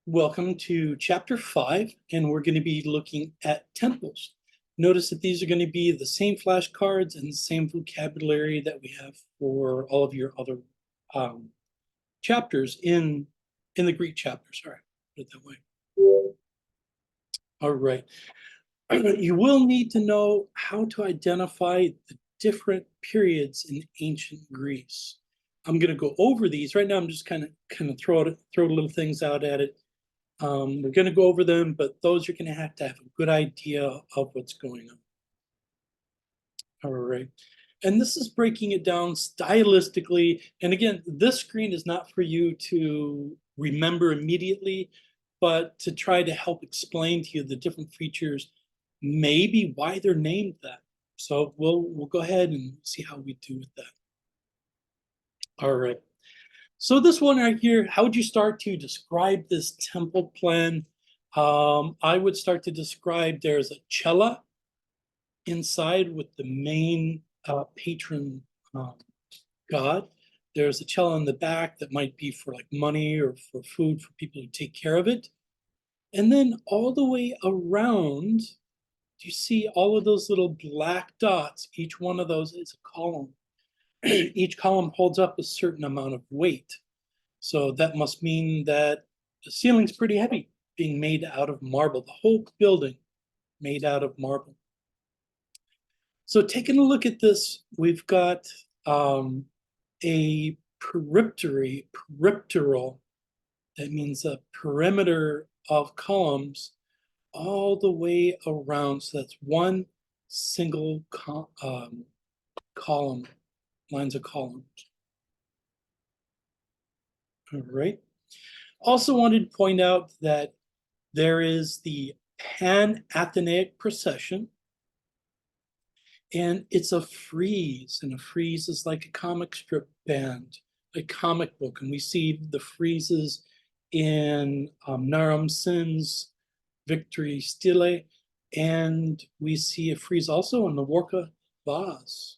Welcome to chapter 5, and we're going to be looking at temples. Notice that these are going to be the same flashcards and the same vocabulary that we have for all of your other chapters in the Greek chapter. Sorry, put it that way. All right. You will need to know how to identify the different periods in ancient Greece. I'm going to go over these right now. I'm just kind of throw little things out at it. We're going to go over them, but those are going to have a good idea of what's going on. All right. And this is breaking it down stylistically. And again, this screen is not for you to remember immediately, but to try to help explain to you the different features, maybe why they're named that. So we'll go ahead and see how we do with that. All right. So this one right here, how would you start to describe this temple plan? I would start to describe there's a cella inside with the main patron god. There's a cella in the back that might be for like money or for food for people who take care of it. And then all the way around, you see all of those little black dots. Each one of those is a column. Each column holds up a certain amount of weight. So that must mean that the ceiling's pretty heavy, being made out of marble. The whole building made out of marble. So taking a look at this, we've got a peripteral, that means a perimeter of columns all the way around. So that's one single column, lines of columns. All right. Also wanted to point out that there is the Pan-Athenaic procession, and it's a frieze, and a frieze is like a comic strip band, a comic book, and we see the friezes in Naram Sin's Victory Stile, and we see a frieze also in the Warka vase.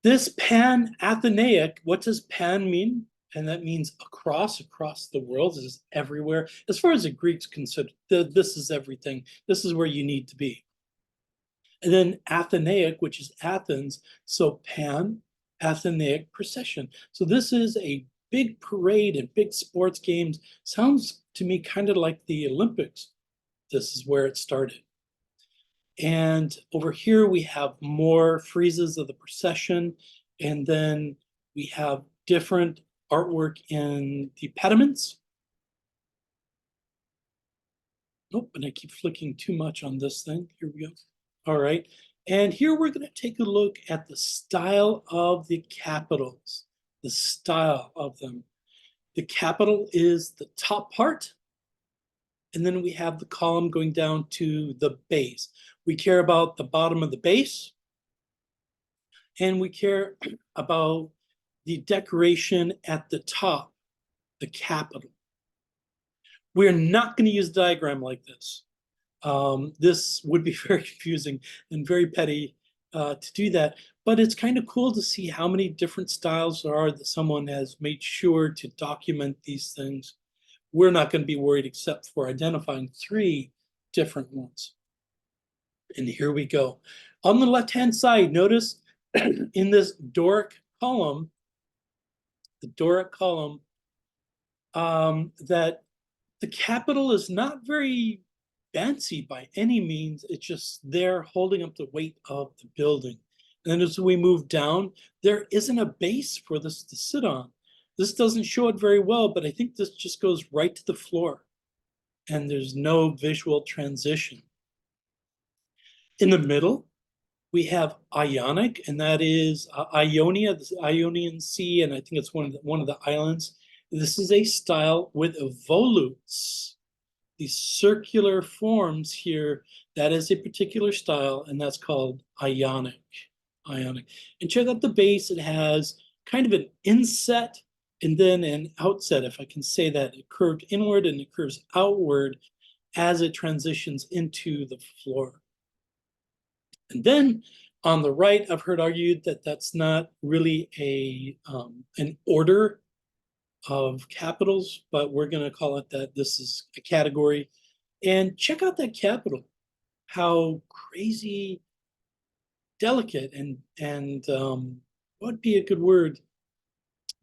This Pan-Athenaic, what does pan mean? And that means across the world. This is everywhere. As far as the Greeks consider, this is everything. This is where you need to be. And then Athenaic, which is Athens, so Pan-Athenaic procession. So this is a big parade and big sports games. Sounds to me kind of like the Olympics. This is where it started. And over here we have more friezes of the procession, and then we have different artwork in the pediments. Nope, and I keep flicking too much on this thing. Here we go. All right, and here we're going to take a look at the style of the capitals, the style of them. The capital is the top part, and then we have the column going down to the base. We care about the bottom of the base, and we care about the decoration at the top, the capital. We're not going to use a diagram like this. This would be very confusing and very petty to do that, but it's kind of cool to see how many different styles there are that someone has made sure to document these things. We're not going to be worried except for identifying 3 different ones. And here we go. On the left-hand side, notice in this Doric column, that the capital is not very fancy by any means. It's just there holding up the weight of the building. And then as we move down, there isn't a base for this to sit on. This doesn't show it very well, but I think this just goes right to the floor, and there's no visual transition. In the middle, we have Ionic, and that is Ionia, the Ionian Sea, and I think it's one of the islands. This is a style with volutes, these circular forms here. That is a particular style, and that's called Ionic. Ionic. And check out the base. It has kind of an inset and then an outset, if I can say that. It curved inward and it curves outward as it transitions into the floor. And then on the right, I've heard argued that that's not really an order of capitals, but we're going to call it that. This is a category. And check out that capital, how crazy delicate and what would be a good word?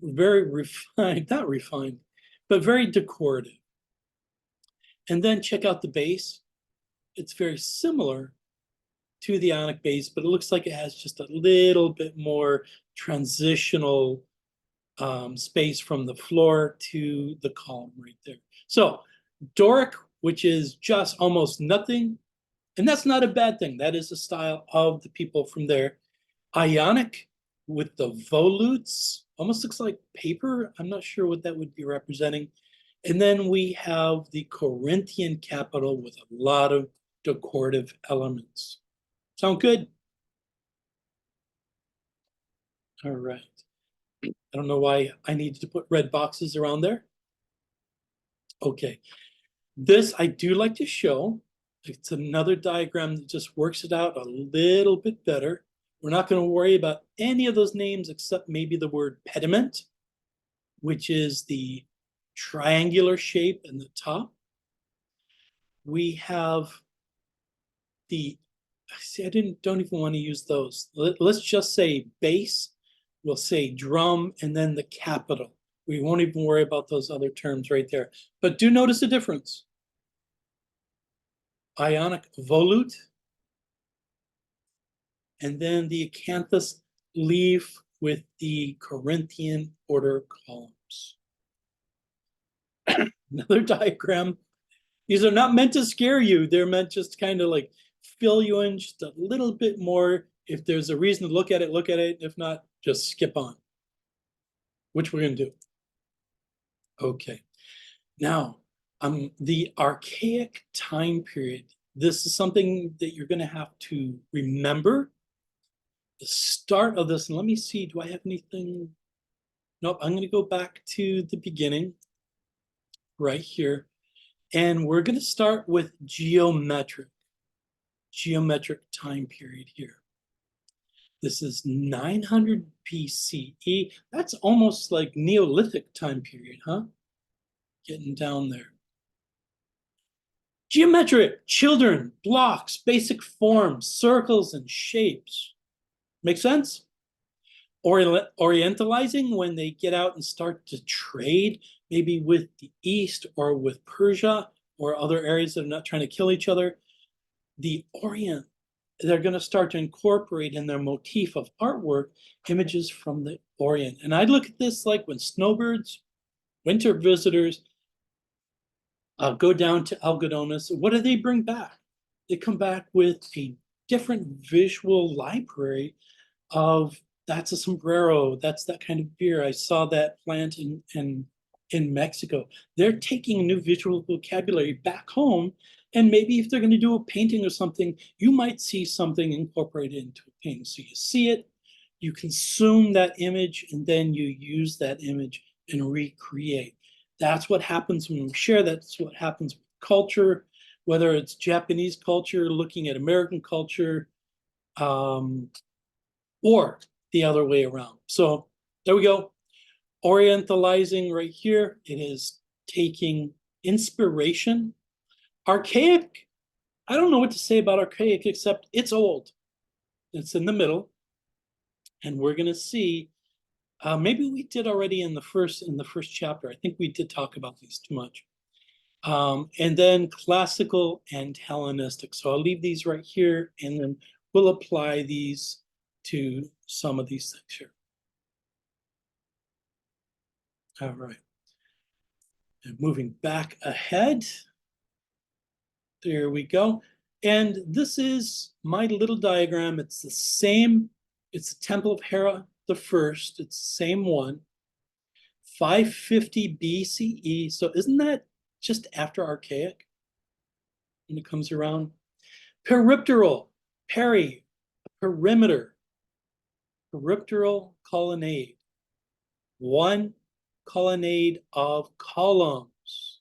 Very refined, not refined, but very decorative. And then check out the base. It's very similar to the Ionic base, but it looks like it has just a little bit more transitional space from the floor to the column right there. So Doric, which is just almost nothing, and that's not a bad thing. That is the style of the people from there. Ionic with the volutes, almost looks like paper. I'm not sure what that would be representing. And then we have the Corinthian capital with a lot of decorative elements. Sound good? All right. I don't know why I needed to put red boxes around there. Okay. This I do like to show. It's another diagram that just works it out a little bit better. We're not going to worry about any of those names except maybe the word pediment, which is the triangular shape in the top. We have the, see, don't even want to use those. Let's just say bass, we'll say drum, and then the capital. We won't even worry about those other terms right there. But do notice a difference. Ionic volute, and then the acanthus leaf with the Corinthian order columns. Another diagram. These are not meant to scare you. They're meant just kind of like fill you in just a little bit more. If there's a reason to look at it, look at it. If not, just skip on, which we're going to do. Okay. Now, the archaic time period. This is something that you're going to have to remember. The start of this, and let me see, do I have anything? Nope, I'm going to go back to the beginning right here. And we're going to start with geometric time period here. This is 900 BCE. That's almost like Neolithic time period, huh? Getting down there. Geometric, children, blocks, basic forms, circles, and shapes. Make sense? Orientalizing, when they get out and start to trade, maybe with the East or with Persia or other areas that are not trying to kill each other. The Orient, they're going to start to incorporate in their motif of artwork images from the Orient. And I look at this like when snowbirds, winter visitors, go down to Algodones. What do they bring back? They come back with a different visual library of, that's a sombrero, that's that kind of beer. I saw that plant in Mexico. They're taking a new visual vocabulary back home. And maybe if they're going to do a painting or something, you might see something incorporated into a painting. So you see it, you consume that image, and then you use that image and recreate. That's what happens when we share. That's what happens with culture, whether it's Japanese culture looking at American culture, or the other way around. So there we go. Orientalizing right here. It is taking inspiration. Archaic, I don't know what to say about archaic except it's old. It's in the middle. And we're going to see, maybe we did already in the first chapter. I think we did talk about these too much. And then classical and Hellenistic. So I'll leave these right here, and then we'll apply these to some of these things here. All right. And moving back ahead. There we go. And this is my little diagram. It's the same. It's the Temple of Hera the First. It's the same one. 550 BCE. So isn't that just after Archaic when it comes around? Peripteral, perimeter, peripteral colonnade. One colonnade of columns.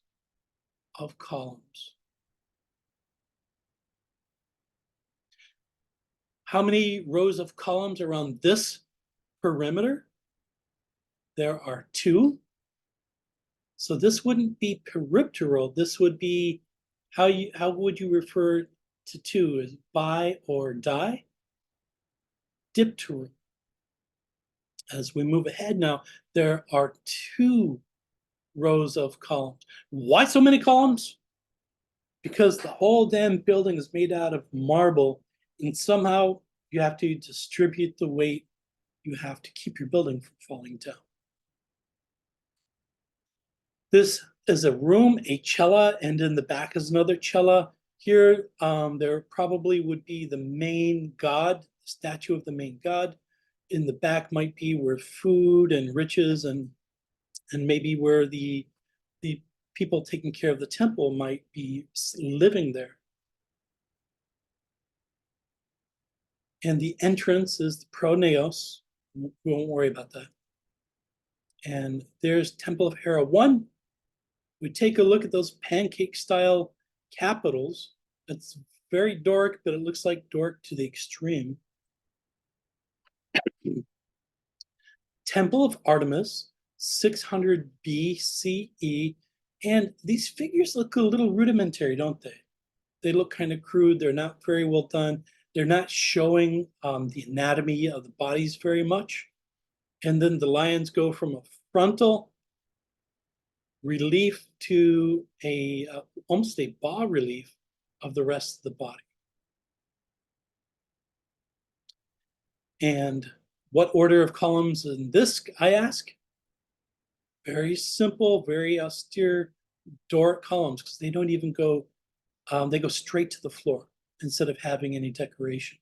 How many rows of columns around this perimeter? There are two. So this wouldn't be peripteral. This would be how would you refer to two? Is bi or di? Dipteral. As we move ahead now, there are two rows of columns. Why so many columns? Because the whole damn building is made out of marble, and somehow you have to distribute the weight. You have to keep your building from falling down. This is a room, a cella, and in the back is another cella. Here, there probably would be the main god, the statue of the main god. In the back might be where food and riches and maybe where the people taking care of the temple might be living there. And the entrance is the pronaos. We won't worry about that. And there's Temple of Hera 1. We take a look at those pancake style capitals. It's very Doric, but it looks like Doric to the extreme. Temple of Artemis, 600 BCE. And these figures look a little rudimentary, don't they? They look kind of crude. They're not very well done. They're not showing the anatomy of the bodies very much. And then the lions go from a frontal relief to almost a bas relief of the rest of the body. And what order of columns in this, I ask? Very simple, very austere Doric columns, because they don't even go, they go straight to the floor instead of having any decoration.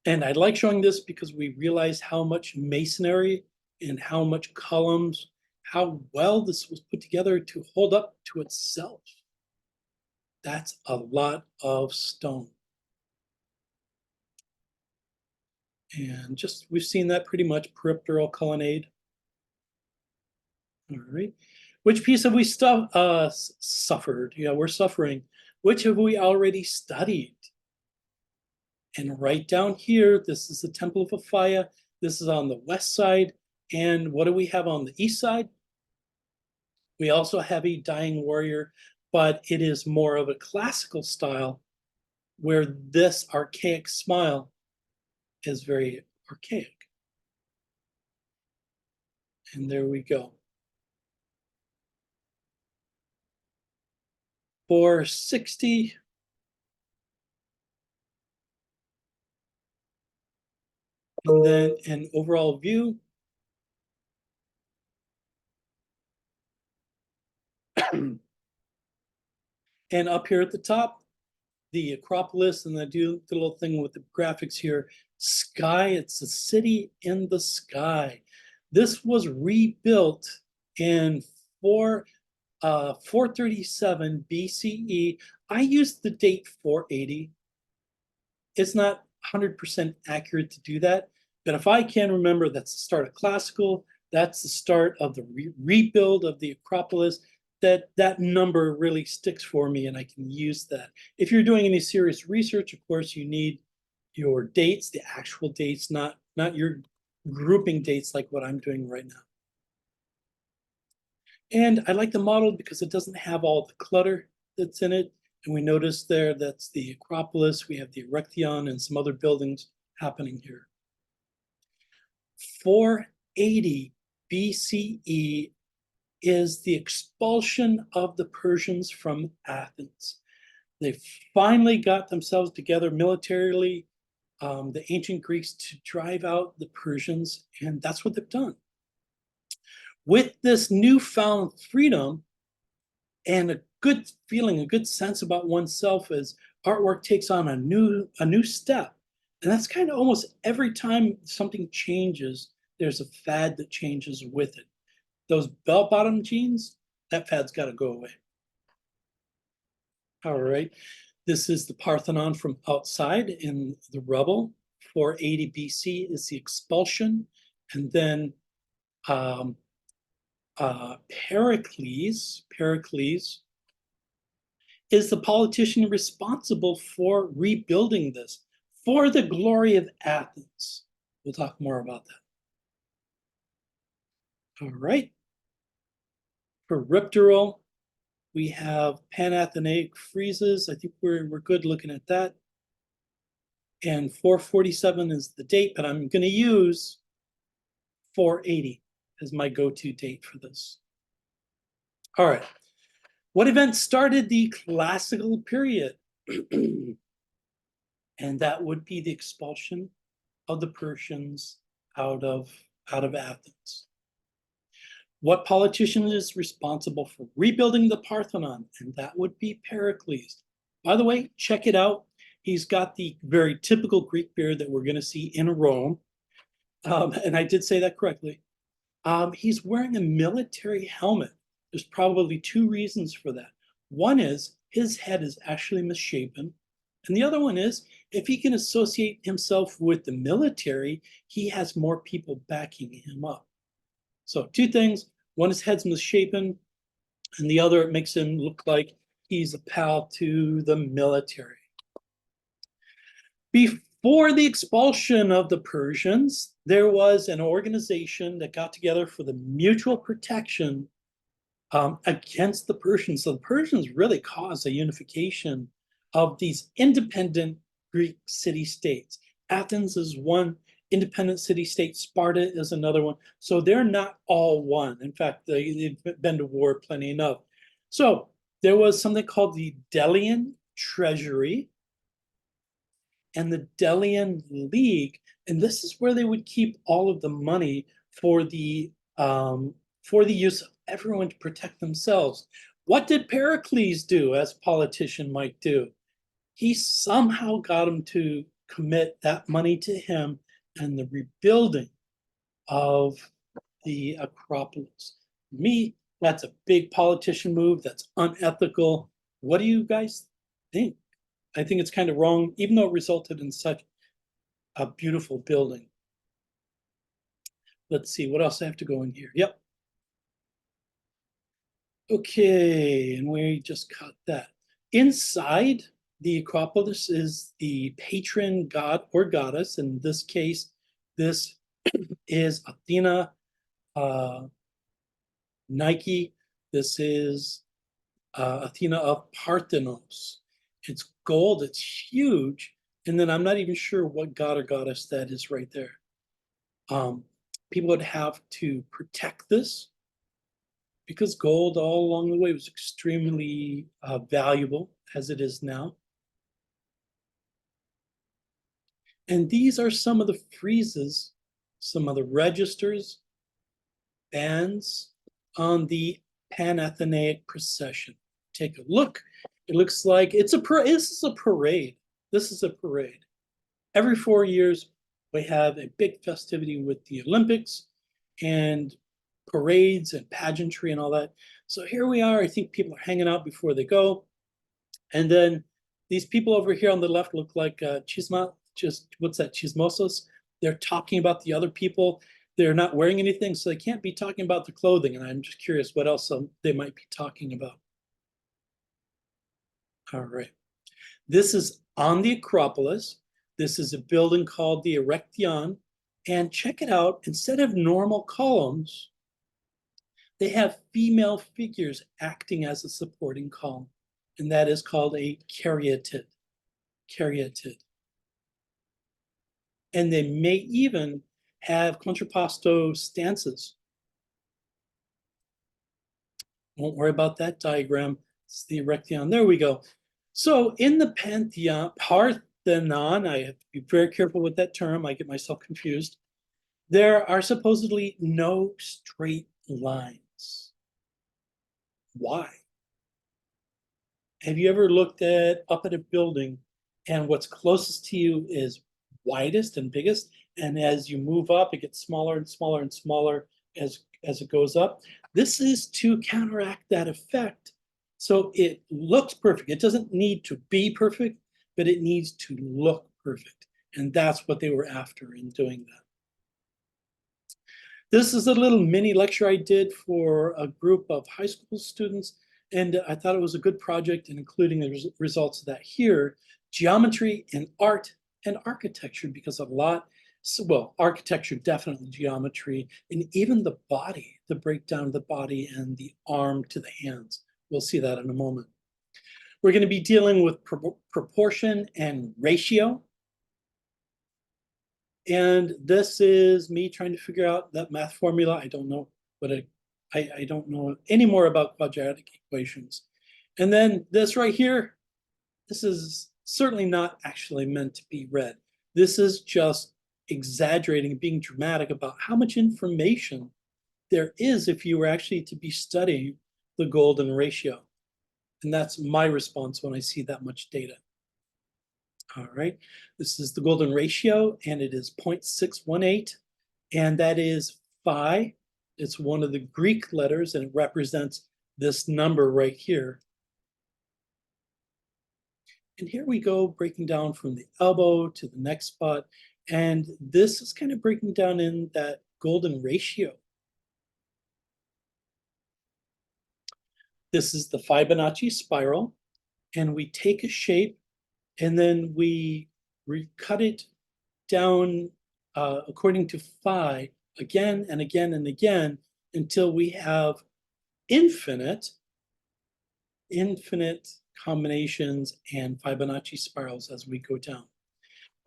And I like showing this because we realize how much masonry and how much columns, how well this was put together to hold up to itself. That's a lot of stone. And just, we've seen that pretty much, peripteral colonnade. All right. Which piece have we suffered? Yeah, we're suffering. Which have we already studied? And right down here, this is the Temple of Apphia. This is on the west side. And what do we have on the east side? We also have a dying warrior, but it is more of a classical style where this archaic smile is very archaic. And there we go. 460. And then an overall view. And up here at the top, the Acropolis, and I do the little thing with the graphics here. Sky, it's a city in the sky. This was rebuilt in 437 BCE. I used the date 480. It's not 100% accurate to do that, but if I can remember, that's the start of classical, that's the start of the rebuild of the Acropolis, that number really sticks for me and I can use that. If you're doing any serious research, of course, you need your dates, the actual dates, not your grouping dates like what I'm doing right now. And I like the model because it doesn't have all the clutter that's in it. And we notice there that's the Acropolis, we have the Erechtheion and some other buildings happening here. 480 BCE is the expulsion of the Persians from Athens. They finally got themselves together militarily, the ancient Greeks, to drive out the Persians, and that's what they've done. With this newfound freedom and a good feeling, a good sense about oneself as artwork takes on a new step. And that's kind of almost every time something changes, there's a fad that changes with it. Those bell-bottom jeans, that fad's got to go away. All right. This is the Parthenon from outside in the rubble. 480 BC is the expulsion. And then Pericles is the politician responsible for rebuilding this for the glory of Athens. We'll talk more about that. All right. Peripteral, we have Panathenaic friezes. I think we're good looking at that. And 447 is the date, but I'm going to use 480 as my go-to date for this. All right. What event started the classical period? And that would be the expulsion of the Persians out of Athens. What politician is responsible for rebuilding the Parthenon? And that would be Pericles. By the way, check it out. He's got the very typical Greek beard that we're going to see in Rome. And I did say that correctly. He's wearing a military helmet. There's probably two reasons for that. One is his head is actually misshapen. And the other one is if he can associate himself with the military, he has more people backing him up. So two things. One, his head's misshapen, and the other, it makes him look like he's a pal to the military. Before the expulsion of the Persians, there was an organization that got together for the mutual protection against the Persians. So the Persians really caused a unification of these independent Greek city-states. Athens is one independent city-state, Sparta is another one. So they're not all one. In fact, they've been to war plenty enough. So there was something called the Delian Treasury and the Delian League, and this is where they would keep all of the money for the use of everyone to protect themselves. What did Pericles do, as a politician might do? He somehow got him to commit that money to him and the rebuilding of the Acropolis. Me, that's a big politician move. That's unethical. What do you guys think? I think it's kind of wrong, even though it resulted in such a beautiful building. Let's see, what else I have to go in here? Yep. Okay, and we just cut that. Inside the Acropolis is the patron god or goddess. In this case, this is Athena, Nike. This is Athena of Parthenos. It's gold, it's huge. And then I'm not even sure what god or goddess that is right there. People would have to protect this because gold all along the way was extremely valuable as it is now. And these are some of the friezes, some of the registers, bands on the Panathenaic procession. Take a look. It looks like this is a parade. This is a parade. Every 4 years, we have a big festivity with the Olympics and parades and pageantry and all that. So here we are. I think people are hanging out before they go. And then these people over here on the left look like chismosos. They're talking about the other people. They're not wearing anything, so they can't be talking about the clothing. And I'm just curious what else they might be talking about. All right. This is on the Acropolis. This is a building called the Erechtheion. And check it out. Instead of normal columns, they have female figures acting as a supporting column. And that is called a caryatid. Caryatid. And they may even have contrapposto stances. Won't worry about that diagram. It's the Erechtheion. There we go. So in the Parthenon, I have to be very careful with that term. I get myself confused. There are supposedly no straight lines. Why? Have you ever looked up at a building and what's closest to you is widest and biggest, and as you move up, it gets smaller and smaller and smaller as it goes up? This is to counteract that effect. So it looks perfect. It doesn't need to be perfect, but it needs to look perfect. And that's what they were after in doing that. This is a little mini lecture I did for a group of high school students, and I thought it was a good project, and including the results of that here, geometry and art and architecture, because a lot So, well, architecture, definitely geometry, and even the body, the breakdown of the body and the arm to the hands. We'll see that in a moment. We're going to be dealing with proportion and ratio. And this is me trying to figure out that math formula. I don't know what I don't know any more about quadratic equations. And then this right here, this is certainly not actually meant to be read. This is just exaggerating, being dramatic about how much information there is if you were actually to be studying the golden ratio. And that's my response when I see that much data. All right, this is the golden ratio, and it is 0.618, and that is phi. It's one of the Greek letters, and it represents this number right here. And here we go, breaking down from the elbow to the next spot. And this is kind of breaking down in that golden ratio. This is the Fibonacci spiral. And we take a shape and then we cut it down according to phi again and again and again until we have infinite combinations and Fibonacci spirals as we go down.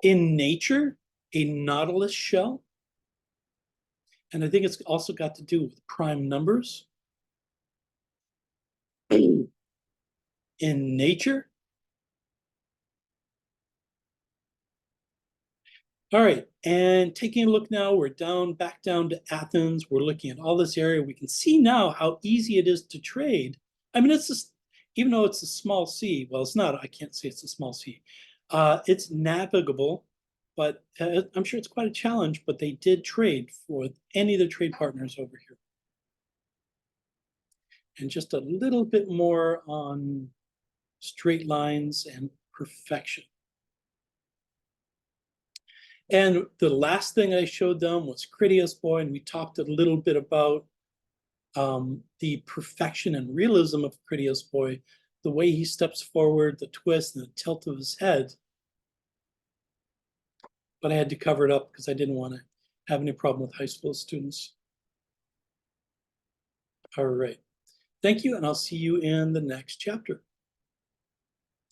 In nature, a nautilus shell, and I think it's also got to do with prime numbers. In nature. All right, and taking a look now, we're back down to Athens. We're looking at all this area. We can see now how easy it is to trade. I mean, it's just, even though it's a small sea, well, it's not, I can't say it's a small sea. It's navigable, but I'm sure it's quite a challenge, but they did trade for any of the trade partners over here. And just a little bit more on straight lines and perfection. And the last thing I showed them was Critias Boy, and we talked a little bit about the perfection and realism of Critias Boy, the way he steps forward, the twist and the tilt of his head. But I had to cover it up because I didn't want to have any problem with high school students. All right. Thank you, and I'll see you in the next chapter.